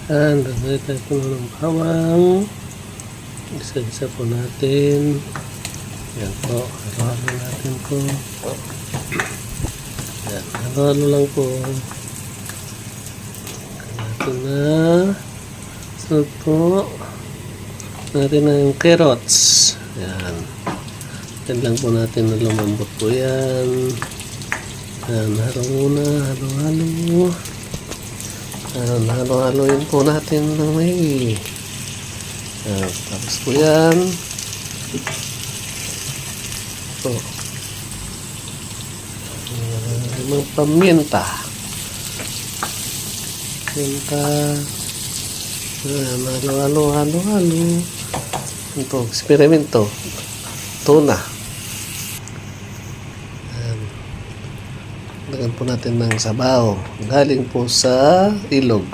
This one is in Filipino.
Lagay tayo po ng bawang. Isa-isa po natin. Yan po. Halo-halo natin po. Yan. Halo-halo lang po. Natin na. Sunod po. Natin na yung carrots. Yan. Yan lang po natin na lumambot po yan. Yan. Halo muna. Halo-halo. Halo-haloin po natin ng maigi. Tapos po yan. Ito. Mga paminta. Halo-halo. Ito, eksperimento. Tuna. Lagyan po natin ng sabaw. Galing po sa ilog.